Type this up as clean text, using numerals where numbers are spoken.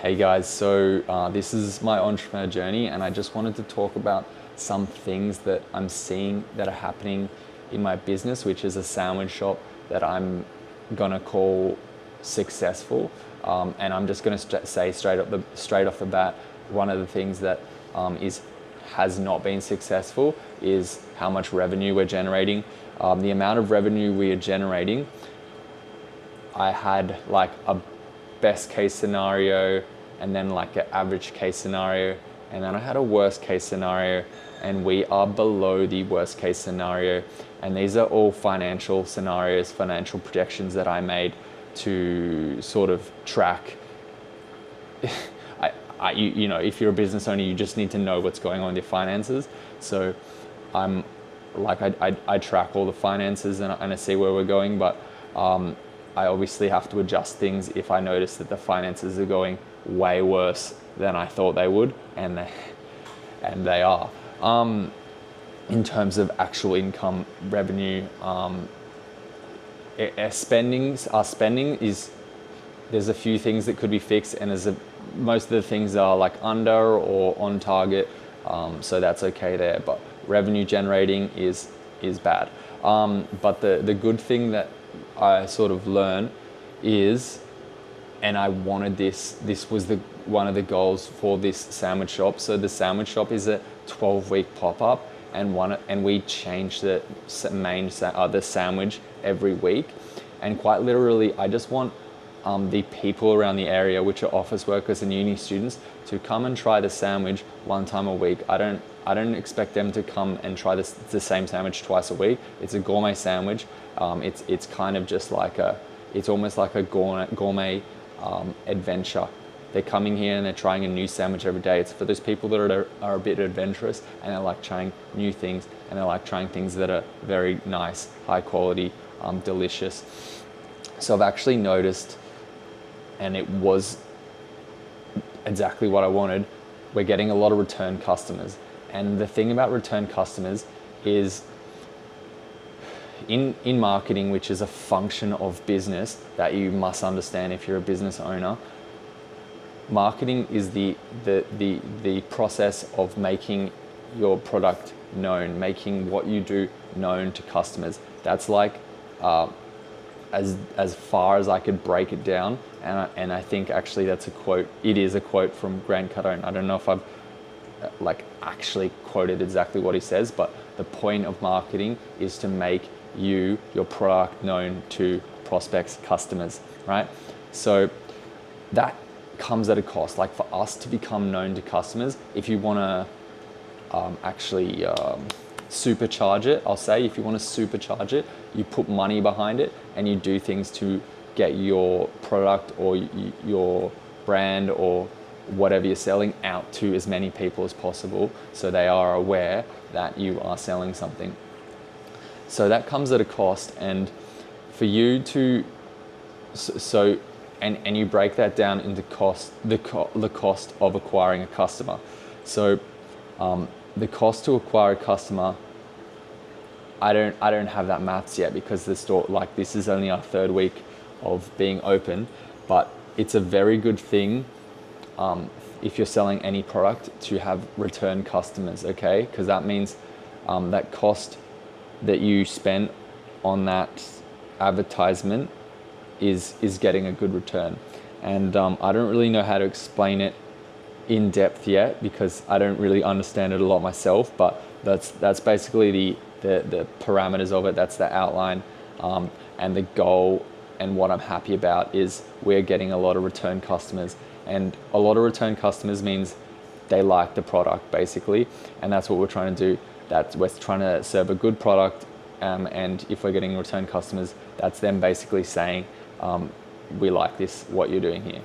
Hey guys, so this is my entrepreneur journey, and I just wanted to talk about some things that I'm seeing that are happening in my business, which is a sandwich shop that I'm gonna call successful. And I'm just gonna say straight off the bat, one of the things that has not been successful is how much revenue we're generating. The amount of revenue we are generating, I had like a best case scenario, and then like an average case scenario, and then I had a worst case scenario, and we are below the worst case scenario. And these are all financial scenarios, financial projections that I made to sort of track. You know, if you're a business owner, you just need to know what's going on with your finances. So I'm like, I track all the finances, and I see where we're going, but I obviously have to adjust things if I notice that the finances are going way worse than I thought they would, and they are. In terms of actual income, revenue, our spending is, there's a few things that could be fixed, and most of the things are like under or on target, so that's okay there. But revenue generating is bad. But the good thing that I sort of learned is, and I wanted this was one of the goals for this sandwich shop. So the sandwich shop is a 12-week pop-up, and we change the sandwich every week. And quite literally, I just want the people around the area, which are office workers and uni students, to come and try the sandwich one time a week. I don't expect them to come and try the same sandwich twice a week. It's a gourmet sandwich. It's kind of just like it's almost like a gourmet adventure. They're coming here and they're trying a new sandwich every day. It's for those people that are a bit adventurous, and they like trying new things, and they like trying things that are very nice, high quality, delicious. So I've actually noticed, and it was exactly what I wanted, we're getting a lot of return customers. And the thing about return customers is, in marketing, which is a function of business that you must understand if you're a business owner, marketing is the process of making your product known, making what you do known to customers. That's like as far as I could break it down, and I think actually that's a quote. It is a quote from Grant Cardone. I don't know if I've like actually quoted exactly what he says, but the point of marketing is to make your product known to prospects, customers, right? So that comes at a cost. Like for us to become known to customers, if you want to actually supercharge it, I'll say, if you want to supercharge it, you put money behind it, and you do things to get your product or your brand or whatever you're selling out to as many people as possible, so they are aware that you are selling something. So that comes at a cost, and for you to and you break that down into the cost of acquiring a customer. So the cost to acquire a customer, I don't have that maths yet, because the store, like, this is only our 3rd week of being open, but it's a very good thing if you're selling any product to have return customers, okay? Because that means that cost that you spent on that advertisement is getting a good return. And I don't really know how to explain it in depth yet, because I don't really understand it a lot myself, but that's basically the parameters of it. That's the outline, and the goal, and what I'm happy about is we're getting a lot of return customers. And a lot of return customers means they like the product, basically, and that's what we're trying to do. That we're trying to serve a good product, and if we're getting return customers, that's them basically saying, we like this, what you're doing here.